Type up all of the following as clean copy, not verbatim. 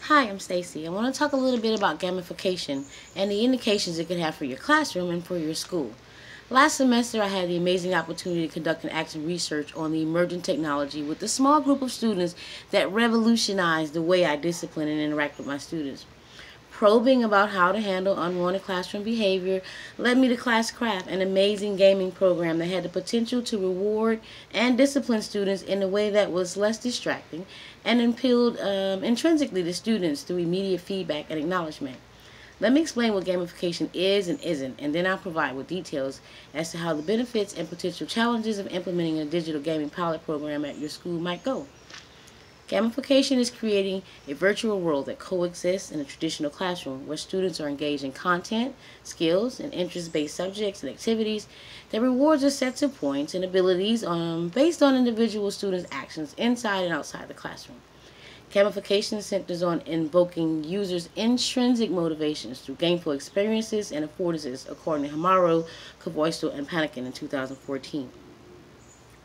Hi, I'm Stacy. I want to talk a little bit about gamification and the indications it could have for your classroom and for your school. Last semester, I had the amazing opportunity to conduct an action research on the emerging technology with a small group of students that revolutionized the way I discipline and interact with my students. Probing about how to handle unwanted classroom behavior led me to Classcraft, an amazing gaming program that had the potential to reward and discipline students in a way that was less distracting and appealed intrinsically to students through immediate feedback and acknowledgement. Let me explain what gamification is and isn't, and then I'll provide with details as to how the benefits and potential challenges of implementing a digital gaming pilot program at your school might go. Gamification is creating a virtual world that coexists in a traditional classroom where students are engaged in content, skills, and interest-based subjects and activities that rewards a sets of points and abilities based on individual students' actions inside and outside the classroom. Gamification centers on invoking users' intrinsic motivations through gameful experiences and affordances, according to Hamaro, Cavoisto, and Panikin in 2014.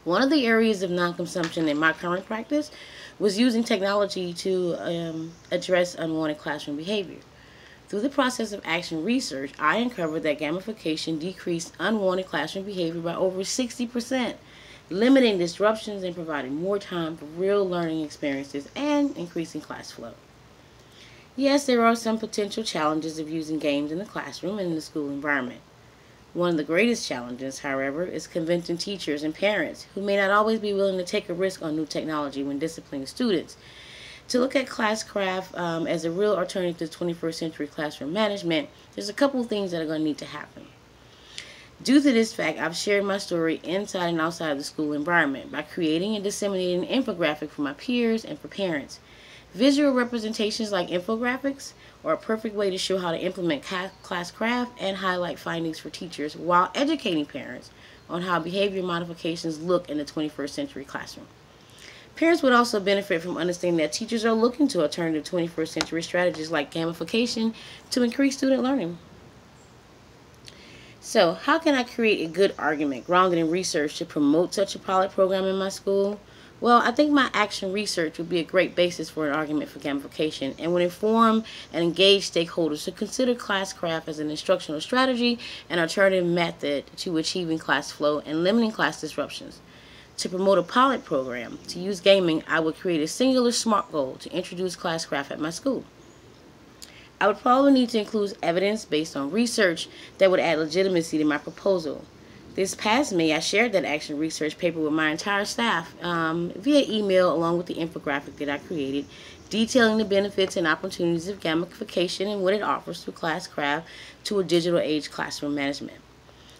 One of the areas of non-consumption in my current practice was using technology to address unwanted classroom behavior. Through the process of action research, I uncovered that gamification decreased unwanted classroom behavior by over 60%, limiting disruptions and providing more time for real learning experiences and increasing class flow. Yes, there are some potential challenges of using games in the classroom and in the school environment. One of the greatest challenges, however, is convincing teachers and parents, who may not always be willing to take a risk on new technology when disciplining students, to look at Classcraft as a real alternative to 21st century classroom management. There's a couple of things that are going to need to happen. Due to this fact, I've shared my story inside and outside the school environment by creating and disseminating an infographic for my peers and for parents. Visual representations like infographics are a perfect way to show how to implement Classcraft and highlight findings for teachers while educating parents on how behavior modifications look in the 21st century classroom. Parents would also benefit from understanding that teachers are looking to alternative 21st century strategies like gamification to increase student learning. So, how can I create a good argument grounded in research to promote such a pilot program in my school? Well, I think my action research would be a great basis for an argument for gamification and would inform and engage stakeholders to consider Classcraft as an instructional strategy and alternative method to achieving class flow and limiting class disruptions. To promote a pilot program to use gaming, I would create a singular SMART goal to introduce Classcraft at my school. I would probably need to include evidence based on research that would add legitimacy to my proposal. This past May, I shared that action research paper with my entire staff via email along with the infographic that I created, detailing the benefits and opportunities of gamification and what it offers through Classcraft to a digital age classroom management.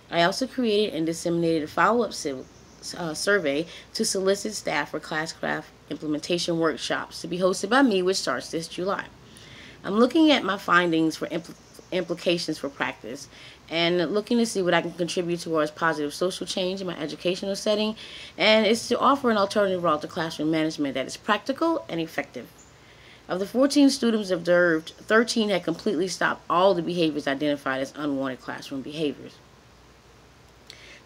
I also created and disseminated a follow-up survey to solicit staff for Classcraft implementation workshops to be hosted by me, which starts this July. I'm looking at my findings for implications for practice and looking to see what I can contribute towards positive social change in my educational setting, and it's to offer an alternative route to classroom management that is practical and effective. Of the 14 students observed, 13 had completely stopped all the behaviors identified as unwanted classroom behaviors.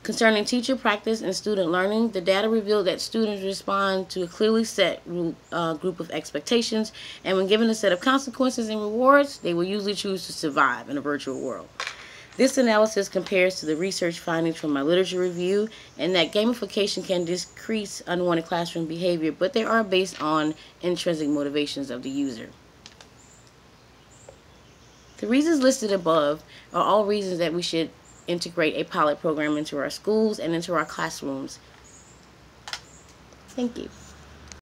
Concerning teacher practice and student learning, the data revealed that students respond to a clearly set group of expectations, and when given a set of consequences and rewards, they will usually choose to survive in a virtual world. This analysis compares to the research findings from my literature review, and that gamification can decrease unwanted classroom behavior, but they are based on intrinsic motivations of the user. The reasons listed above are all reasons that we should integrate a pilot program into our schools and into our classrooms. Thank you.